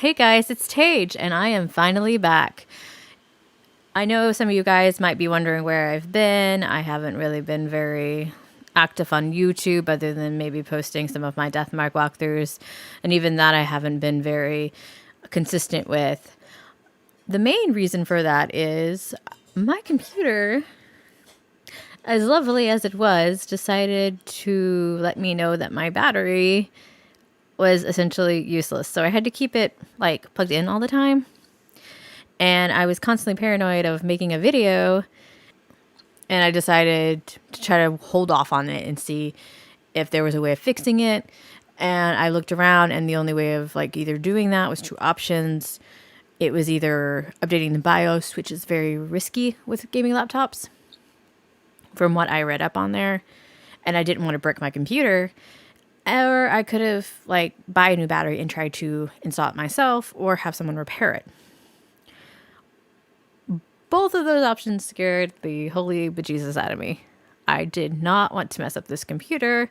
Hey guys, it's Tage, and I am finally back. I know some of you guys might be wondering where I've been. I haven't really been very active on YouTube other than maybe posting some of my Deathmark walkthroughs, and even that I haven't been very consistent with. The main reason for that is my computer, as lovely as it was, decided to let me know that my battery was essentially useless. So I had to keep it like plugged in all the time. And I was constantly paranoid of making a video, and I decided to try to hold off on it and see if there was a way of fixing it. And I looked around, and the only way of like either doing that was two options. It was either updating the BIOS, which is very risky with gaming laptops, from what I read up on there, and I didn't want to brick my computer. Or I could have like buy a new battery and try to install it myself or have someone repair it. Both of those options scared the holy bejesus out of me. I did not want to mess up this computer.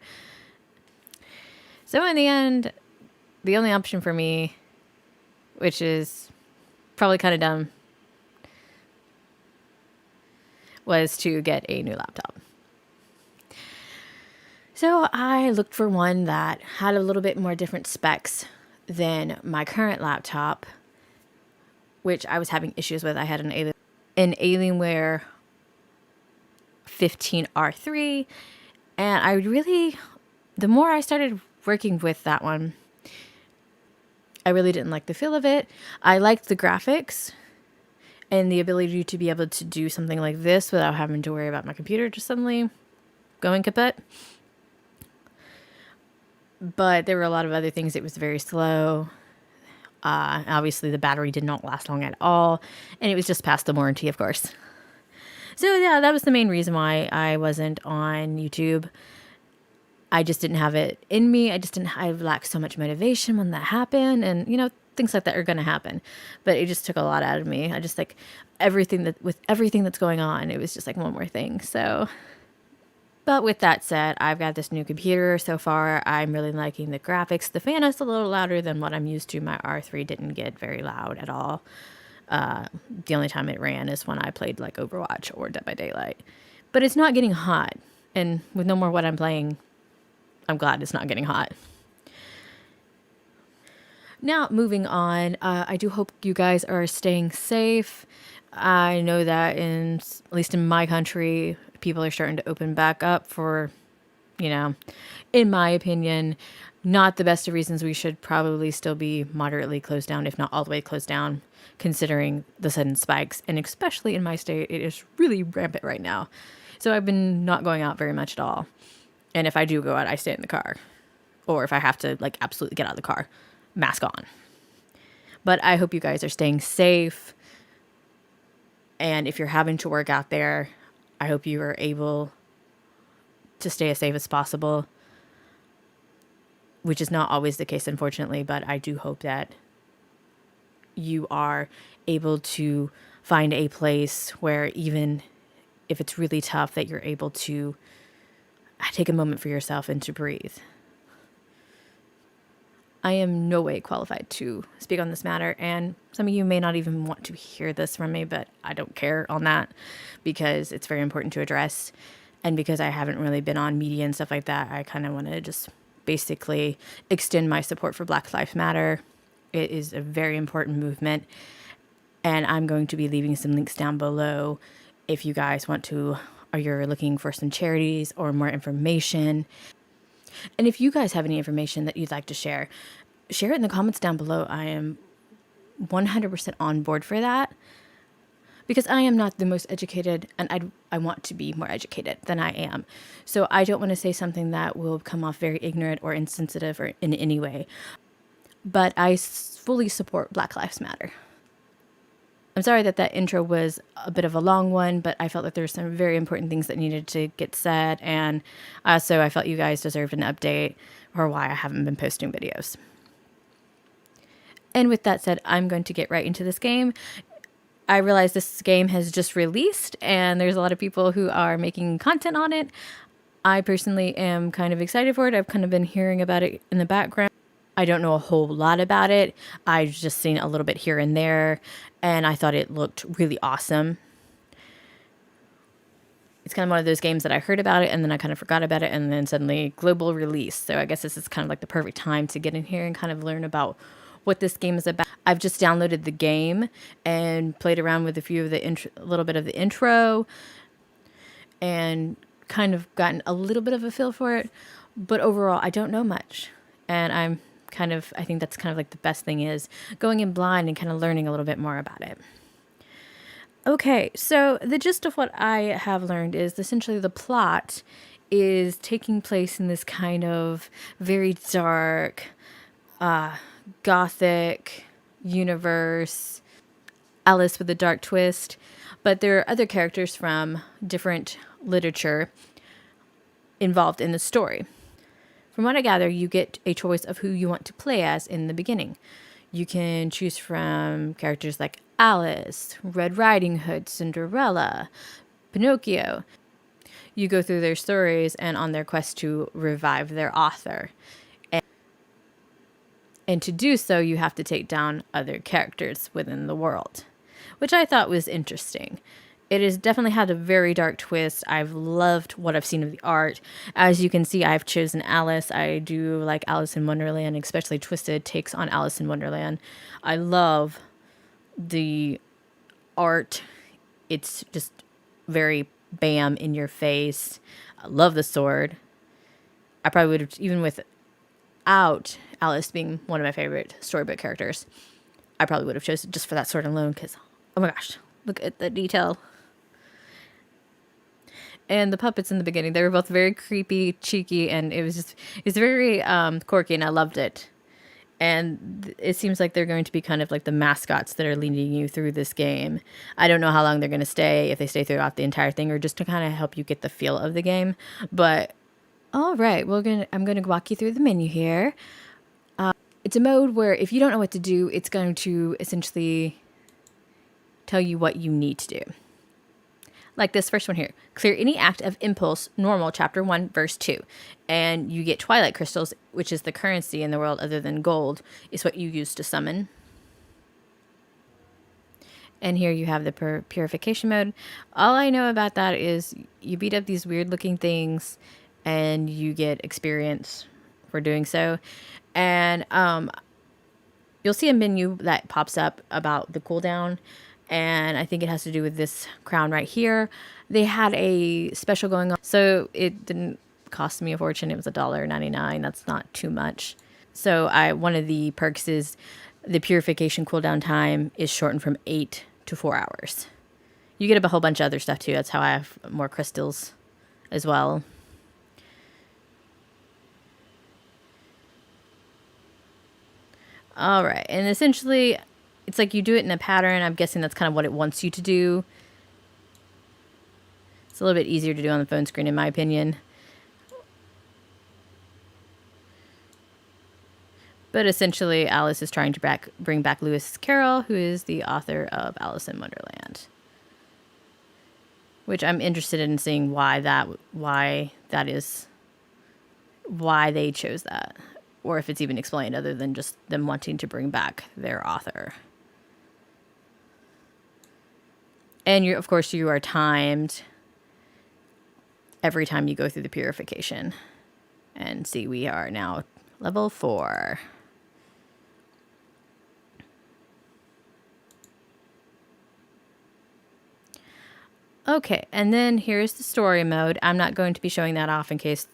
So in the end, the only option for me, which is probably kind of dumb, was to get a new laptop. So I looked for one that had a little bit more different specs than my current laptop, which I was having issues with. I had an Alienware 15R3, and I really, the more I started working with that one, I really didn't like the feel of it. I liked the graphics and the ability to be able to do something like this without having to worry about my computer just suddenly going kaput. But there were a lot of other things. It was very slow. Obviously, the battery did not last long at all, and it was just past the warranty, of course. So yeah, that was the main reason why I wasn't on YouTube. I just didn't have it in me. I lacked so much motivation when that happened, and things like that are going to happen. But it just took a lot out of me. I just like everything that's going on, it was just like one more thing. So, but with that said, I've got this new computer so far. I'm really liking the graphics. The fan is a little louder than what I'm used to. My R3 didn't get very loud at all. The only time it ran is when I played like Overwatch or Dead by Daylight. But it's not getting hot. And with no more what I'm playing, I'm glad it's not getting hot. Now, moving on, I do hope you guys are staying safe. I know that at least in my country, people are starting to open back up for, in my opinion, not the best of reasons. We should probably still be moderately closed down, if not all the way closed down, considering the sudden spikes. And especially in my state, it is really rampant right now. So I've been not going out very much at all. And if I do go out, I stay in the car. Or if I have to like absolutely get out of the car, mask on. But I hope you guys are staying safe. And if you're having to work out there, I hope you are able to stay as safe as possible, which is not always the case, unfortunately. But I do hope that you are able to find a place where even if it's really tough, that you're able to take a moment for yourself and to breathe. I am no way qualified to speak on this matter, and some of you may not even want to hear this from me, but I don't care on that because it's very important to address, and because I haven't really been on media and stuff like that, I kind of want to just basically extend my support for Black Lives Matter. It is a very important movement, and I'm going to be leaving some links down below if you guys want to, or you're looking for some charities or more information. And if you guys have any information that you'd like to share it in the comments down below. I am 100% on board for that because I am not the most educated, and I want to be more educated than I am. So I don't want to say something that will come off very ignorant or insensitive or in any way. But I fully support Black Lives Matter. I'm sorry that intro was a bit of a long one, but I felt that there were some very important things that needed to get said, and so I felt you guys deserved an update or why I haven't been posting videos. And with that said, I'm going to get right into this game. I realize this game has just released, and there's a lot of people who are making content on it. I personally am kind of excited for it. I've kind of been hearing about it in the background. I don't know a whole lot about it. I've just seen a little bit here and there, and I thought it looked really awesome. It's kind of one of those games that I heard about it and then I kind of forgot about it, and then suddenly global release. So I guess this is kind of like the perfect time to get in here and kind of learn about what this game is about. I've just downloaded the game and played around with a few of the a little bit of the intro, and kind of gotten a little bit of a feel for it. But overall, I don't know much, and I think that's kind of like the best thing is going in blind and kind of learning a little bit more about it. Okay, so the gist of what I have learned is essentially the plot is taking place in this kind of very dark, gothic universe, Alice with a dark twist. But there are other characters from different literature involved in the story. From what I gather, you get a choice of who you want to play as in the beginning. You can choose from characters like Alice, Red Riding Hood, Cinderella, Pinocchio. You go through their stories and on their quest to revive their author. And to do so, you have to take down other characters within the world, which I thought was interesting. It has definitely had a very dark twist. I've loved what I've seen of the art. As you can see, I've chosen Alice. I do like Alice in Wonderland, especially Twisted takes on Alice in Wonderland. I love the art. It's just very bam in your face. I love the sword. I probably would have, even without Alice being one of my favorite storybook characters, I probably would have chosen just for that sword alone because, oh my gosh, look at the detail. And the puppets in the beginning, they were both very creepy, cheeky, and it's very quirky, and I loved it. And it seems like they're going to be kind of like the mascots that are leading you through this game. I don't know how long they're going to stay, if they stay throughout the entire thing, or just to kind of help you get the feel of the game. But all right, I'm going to walk you through the menu here. It's a mode where if you don't know what to do, it's going to essentially tell you what you need to do. Like this first one here. Clear any act of impulse, normal, chapter 1, verse 2. And you get twilight crystals, which is the currency in the world other than gold, is what you use to summon. And here you have the purification mode. All I know about that is you beat up these weird looking things and you get experience for doing so. And you'll see a menu that pops up about the cooldown. And I think it has to do with this crown right here. They had a special going on, so it didn't cost me a fortune. It was $1.99. That's not too much. So one of the perks is the purification cooldown time is shortened from 8 to 4 hours. You get a whole bunch of other stuff too. That's how I have more crystals as well. All right, and essentially it's like you do it in a pattern. I'm guessing that's kind of what it wants you to do. It's a little bit easier to do on the phone screen, in my opinion. But essentially, Alice is trying to bring back Lewis Carroll, who is the author of Alice in Wonderland. Which I'm interested in seeing why they chose that. Or if it's even explained other than just them wanting to bring back their author. And of course, you are timed every time you go through the purification. And see, we are now level 4. Okay, and then here's the story mode. I'm not going to be showing that off in case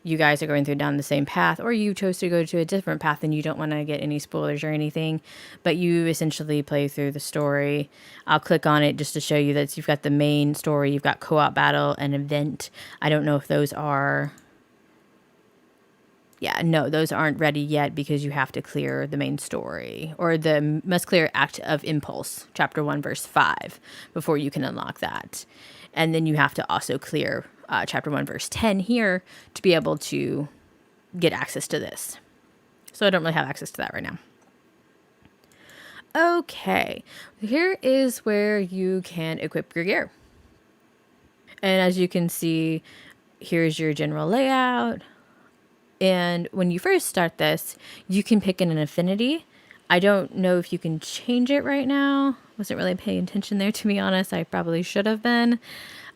you guys are going down the same path, or you chose to go to a different path and you don't want to get any spoilers or anything, but you essentially play through the story. I'll click on it just to show you that you've got the main story, you've got co-op battle and event. I don't know if those are... Yeah, no, those aren't ready yet because you have to clear the main story, or the must clear act of impulse, chapter 1, verse 5, before you can unlock that. And then you have to also clear chapter 1, verse 10 here to be able to get access to this. So I don't really have access to that right now. Okay, here is where you can equip your gear. And as you can see, here's your general layout. And when you first start this, you can pick an affinity. I don't know if you can change it right now. Wasn't really paying attention there, to be honest. I probably should have been.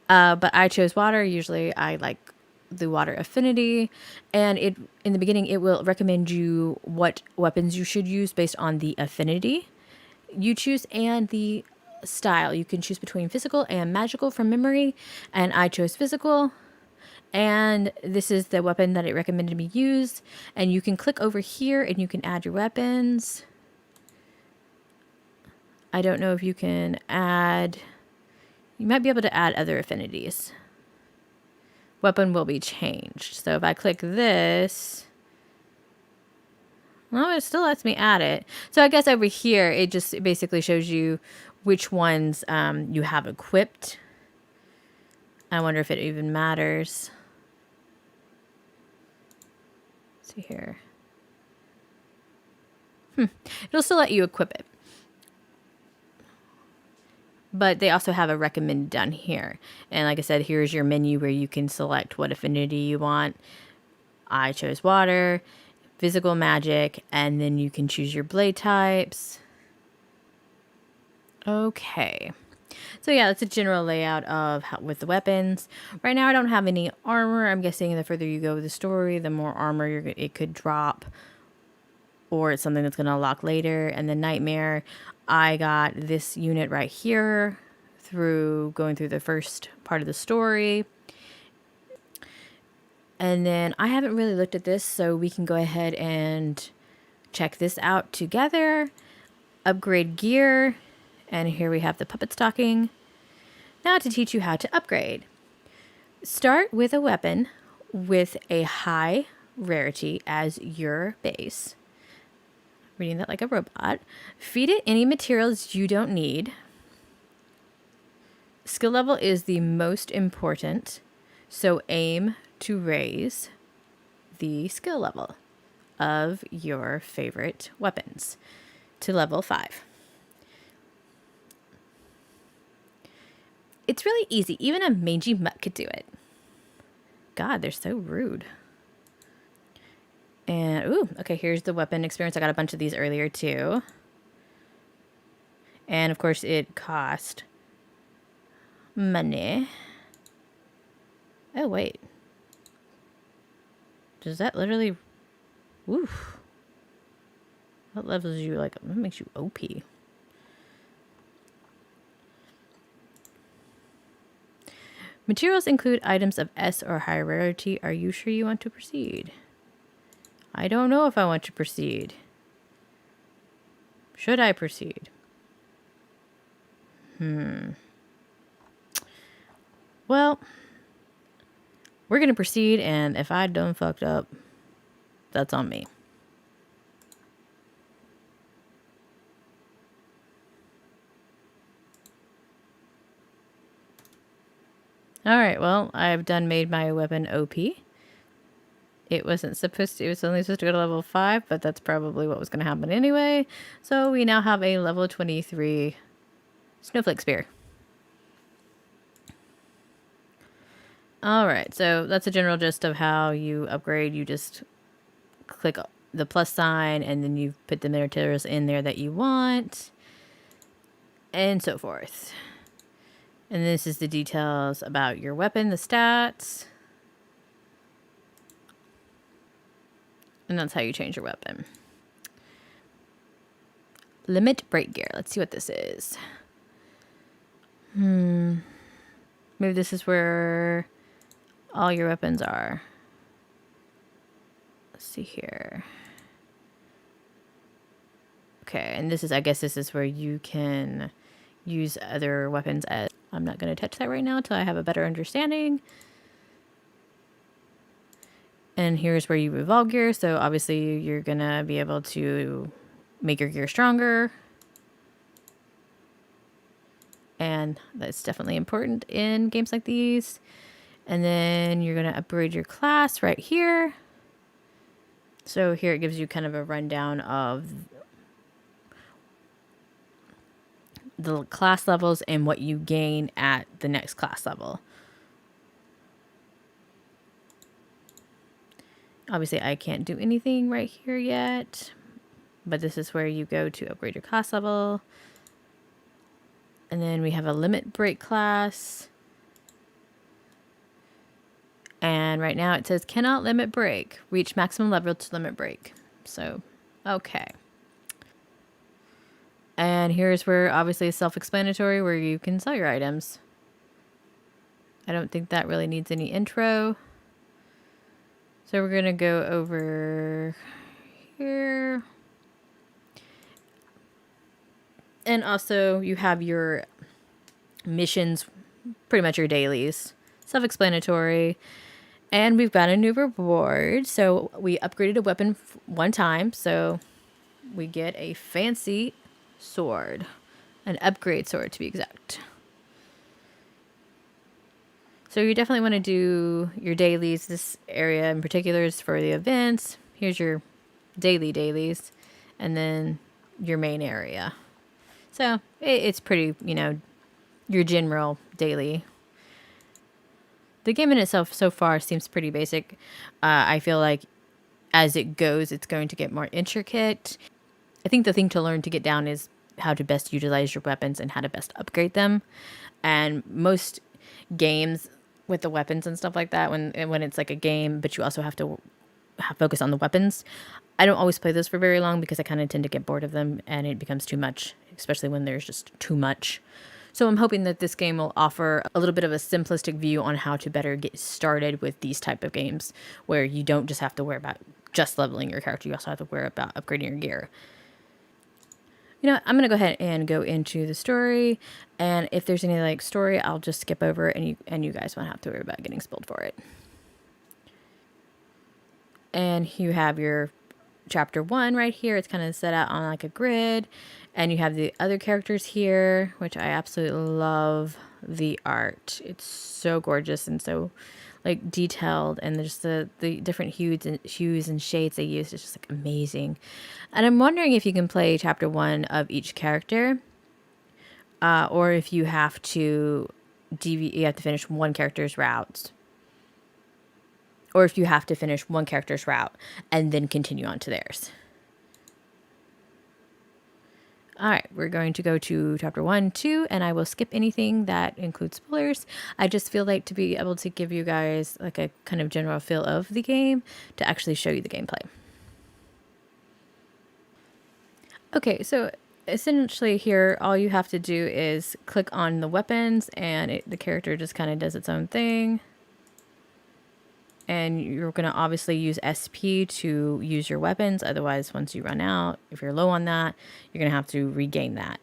But I chose water. Usually I like the water affinity. And it in the beginning, it will recommend you what weapons you should use based on the affinity you choose and the style. You can choose between physical and magical from memory. And I chose physical. And this is the weapon that it recommended me use. And you can click over here and you can add your weapons. I don't know if you can add... You might be able to add other affinities. Weapon will be changed. So if I click this... Well, it still lets me add it. So I guess over here, it just basically shows you which ones you have equipped. I wonder if it even matters. Let's see here. It'll still let you equip it. But they also have a recommend down here. And like I said, here's your menu where you can select what affinity you want. I chose water, physical, magic, and then you can choose your blade types. Okay. So yeah, that's a general layout of with the weapons. Right now I don't have any armor. I'm guessing the further you go with the story, the more armor it could drop. Or it's something that's going to unlock later. And the nightmare, I got this unit right here through going through the first part of the story. And then I haven't really looked at this, so we can go ahead and check this out together. Upgrade gear. And here we have the puppet stocking. Now to teach you how to upgrade. Start with a weapon with a high rarity as your base. Reading that like a robot. Feed it any materials you don't need. Skill level is the most important, so aim to raise the skill level of your favorite weapons to level 5. It's really easy. Even a mangy mutt could do it. God, they're so rude. And, ooh, okay, here's the weapon experience. I got a bunch of these earlier, too. And, of course, it cost money. Oh, wait. Does that literally... Oof. That levels you, like, that makes you OP. Materials include items of S or higher rarity. Are you sure you want to proceed? I don't know if I want to proceed. Should I proceed? Well, we're going to proceed, and if I done fucked up, that's on me. Alright, well, I've done made my weapon OP. It wasn't supposed to, it was only supposed to go to level 5, but that's probably what was going to happen anyway. So we now have a level 23 snowflake spear. Alright, so that's a general gist of how you upgrade. You just click the plus sign and then you put the materials in there that you want. And so forth. And this is the details about your weapon, the stats. And that's how you change your weapon. Limit break gear. Let's see what this is. Maybe this is where all your weapons are. Let's see here. Okay, and this is, I guess this is where you can use other weapons as... I'm not going to touch that right now until I have a better understanding. And here's where you evolve gear. So obviously you're going to be able to make your gear stronger. And that's definitely important in games like these. And then you're going to upgrade your class right here. So here it gives you kind of a rundown of the class levels and what you gain at the next class level. Obviously, I can't do anything right here yet, but this is where you go to upgrade your class level. And then we have a limit break class. And right now it says cannot limit break. Reach maximum level to limit break. So, okay. And here's where obviously it's self-explanatory where you can sell your items. I don't think that really needs any intro. So we're going to go over here. And also you have your missions, pretty much your dailies. Self-explanatory. And we've got a new reward. So we upgraded a weapon one time. So we get a fancy sword. An upgrade sword to be exact. So you definitely want to do your dailies. This area in particular is for the events. Here's your dailies. And then your main area. So it's pretty, your general daily. The game in itself so far seems pretty basic. I feel like as it goes, it's going to get more intricate. I think the thing to learn to get down is how to best utilize your weapons and how to best upgrade them. And most games with the weapons and stuff like that, when it's like a game, but you also have to focus on the weapons. I don't always play those for very long because I kind of tend to get bored of them and it becomes too much, especially when there's just too much. So I'm hoping that this game will offer a little bit of a simplistic view on how to better get started with these type of games where you don't just have to worry about just leveling your character. You also have to worry about upgrading your gear. I'm going to go ahead and go into the story. And if there's any story, I'll just skip over and you guys won't have to worry about getting spoiled for it. And you have your chapter 1 right here. It's kind of set out on like a grid. And you have the other characters here, which I absolutely love the art. It's so gorgeous and so detailed, and just the different hues and shades they use is just amazing. And I'm wondering if you can play chapter 1 of each character, or if you have to you have to finish one character's routes, or if you have to finish one character's route and then continue on to theirs. All right, we're going to go to chapter 1, 2, and I will skip anything that includes spoilers. I just feel like to be able to give you guys a kind of general feel of the game to actually show you the gameplay. Okay, so essentially here, all you have to do is click on the weapons and the character just kind of does its own thing. And you're going to obviously use SP to use your weapons. Otherwise, once you run out, if you're low on that, you're going to have to regain that.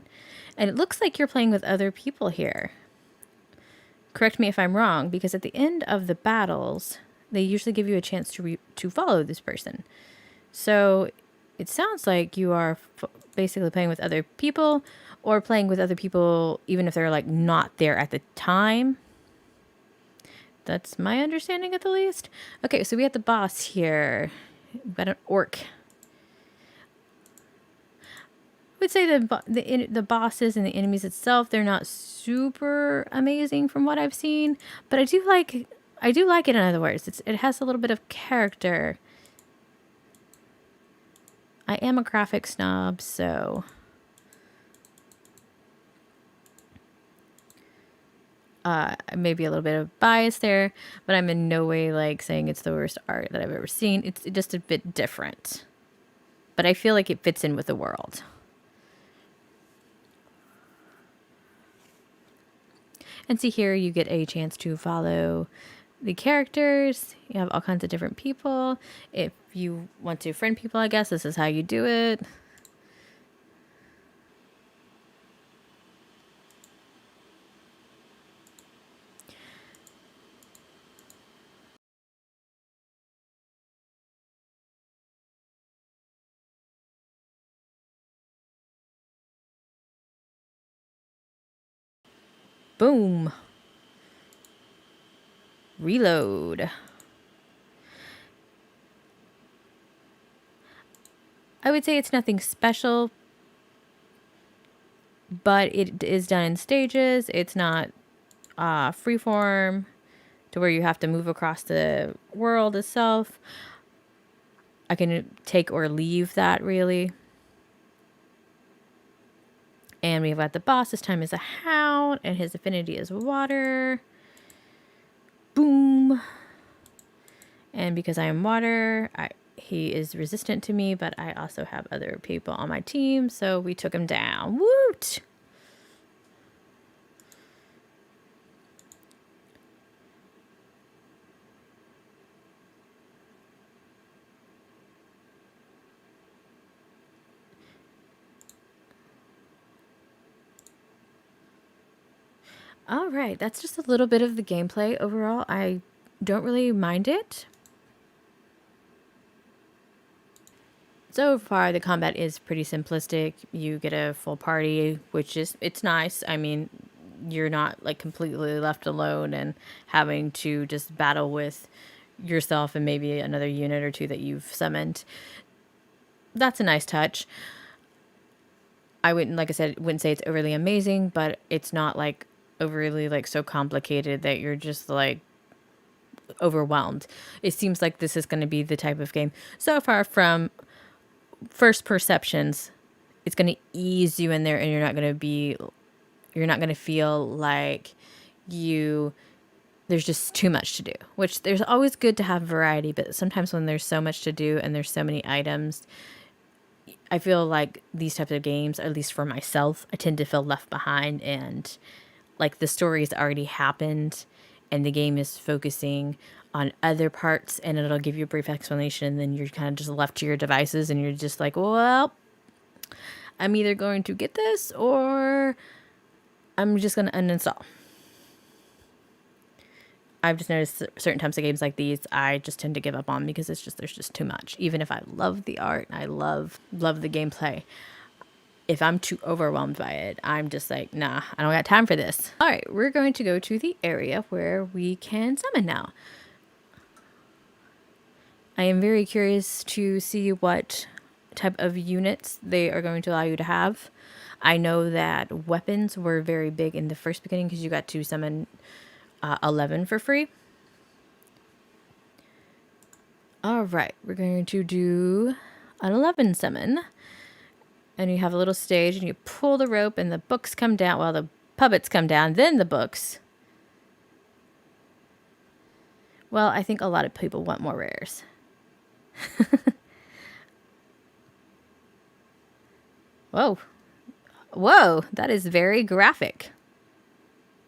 And it looks like you're playing with other people here. Correct me if I'm wrong, because at the end of the battles, they usually give you a chance to follow this person. So it sounds like you are basically playing with other people, or playing with other people even if they're not there at the time. That's my understanding at the least. Okay, so we have the boss here. We've got an orc. I would say the bosses and the enemies itself, they're not super amazing from what I've seen, but I do like it in other words. It has a little bit of character. I am a graphic snob, so maybe a little bit of bias there, but I'm in no way saying it's the worst art that I've ever seen. It's just a bit different, but I feel like it fits in with the world. And see here, you get a chance to follow the characters. You have all kinds of different people. If you want to friend people, I guess this is how you do it. Boom. Reload. I would say it's nothing special, but it is done in stages. It's not freeform to where you have to move across the world itself. I can take or leave that really. And we've got the boss. This time is a hound, and his affinity is water. Boom. And because I am water, he is resistant to me, but I also have other people on my team, so we took him down. Woot! All right, that's just a little bit of the gameplay overall. I don't really mind it. So far, the combat is pretty simplistic. You get a full party, which is, it's nice. I mean, you're not like completely left alone and having to just battle with yourself and maybe another unit or two that you've summoned. That's a nice touch. I wouldn't, like I said, wouldn't say it's overly amazing, but it's not like overly like so complicated that you're just like overwhelmed. It seems like this is going to be the type of game so far from first perceptions, it's going to ease you in there, and you're not going to feel like there's just too much to do, which there's always good to have variety, but sometimes when there's so much to do and there's so many items, I feel like these types of games, at least for myself, I tend to feel left behind, and like the story's already happened and the game is focusing on other parts, and it'll give you a brief explanation, and then you're kind of just left to your devices and you're just like, well, I'm either going to get this or I'm just going to uninstall. I've just noticed certain types of games like these, I just tend to give up on because there's just too much. Even if I love the art, I love the gameplay, if I'm too overwhelmed by it, I'm just like, nah, I don't got time for this. All right, we're going to go to the area where we can summon now. I am very curious to see what type of units they are going to allow you to have. I know that weapons were very big in the first beginning because you got to summon 11 for free. All right, we're going to do an 11 summon. And you have a little stage, and you pull the rope, and the books come down. Well, the puppets come down, then the books. Well, I think a lot of people want more rares. Whoa. Whoa, that is very graphic.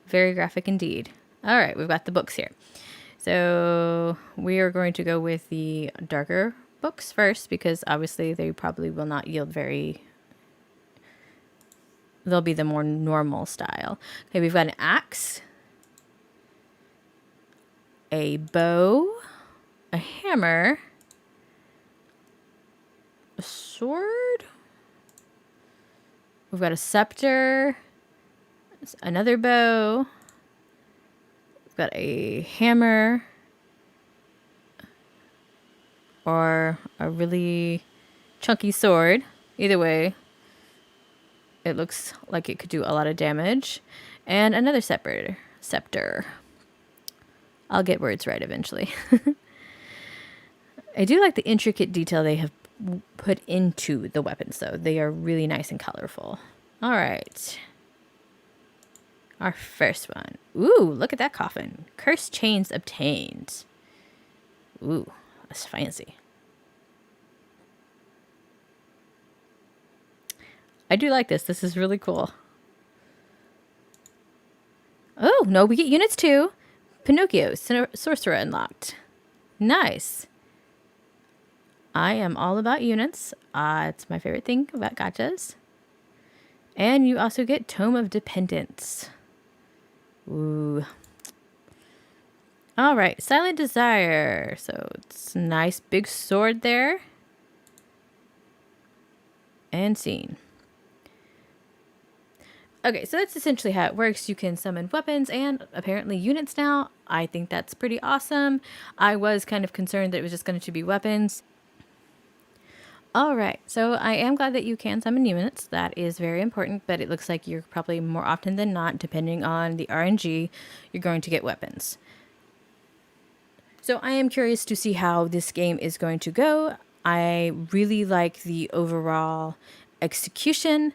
Very graphic indeed. All right, we've got the books here. So we are going to go with the darker books first, because obviously they probably will not yield very... They'll be the more normal style. Okay, we've got an axe, a bow, a hammer, a sword. We've got a scepter, another bow. We've got a hammer, or a really chunky sword. Either way, it looks like it could do a lot of damage. And another scepter. I'll get words right eventually. I do like the intricate detail they have put into the weapons, though. They are really nice and colorful. All right. Our first one. Ooh, look at that coffin. Cursed chains obtained. Ooh, that's fancy. I do like this. This is really cool. Oh, no, we get units too. Pinocchio, sorcerer unlocked. Nice. I am all about units. It's my favorite thing about gachas. And you also get Tome of Dependence. Ooh. All right, Silent Desire. So it's a nice big sword there. And scene. Okay, so that's essentially how it works. You can summon weapons and apparently units now. I think that's pretty awesome. I was kind of concerned that it was just going to be weapons. All right, so I am glad that you can summon units. That is very important, but it looks like you're probably more often than not, depending on the RNG, you're going to get weapons. So I am curious to see how this game is going to go. I really like the overall execution.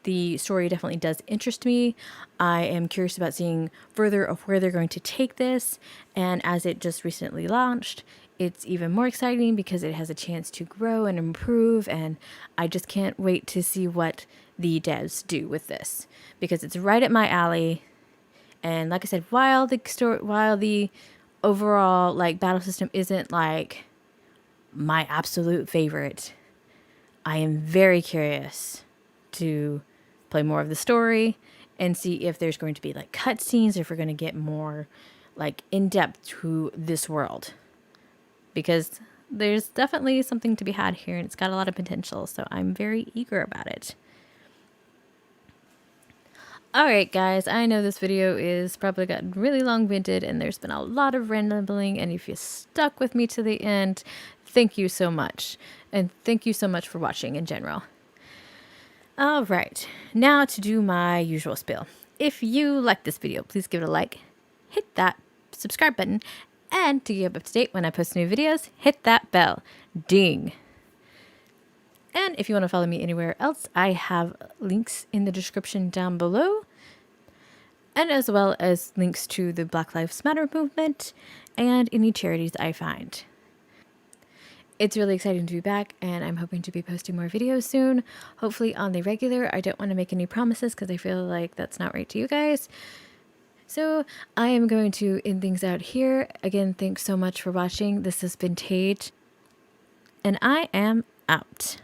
The story definitely does interest me. I am curious about seeing further of where they're going to take this. And as it just recently launched, it's even more exciting because it has a chance to grow and improve. And I just can't wait to see what the devs do with this because it's right at my alley. And like I said, while the overall like battle system isn't like my absolute favorite, I am very curious to play more of the story and see if there's going to be like cutscenes, if we're going to get more like in depth to this world, because there's definitely something to be had here and it's got a lot of potential. So I'm very eager about it. All right, guys, I know this video is probably gotten really long-winded and there's been a lot of rambling, and if you stuck with me to the end, thank you so much. And thank you so much for watching in general. All right, now to do my usual spiel. If you like this video, please give it a like, hit that subscribe button, and to keep up to date when I post new videos, hit that bell. Ding. And if you want to follow me anywhere else, I have links in the description down below, and as well as links to the Black Lives Matter movement and any charities I find. It's really exciting to be back, and I'm hoping to be posting more videos soon, hopefully on the regular. I don't want to make any promises because I feel like that's not right to you guys. So I am going to end things out here. Again, thanks so much for watching. This has been Tage, and I am out.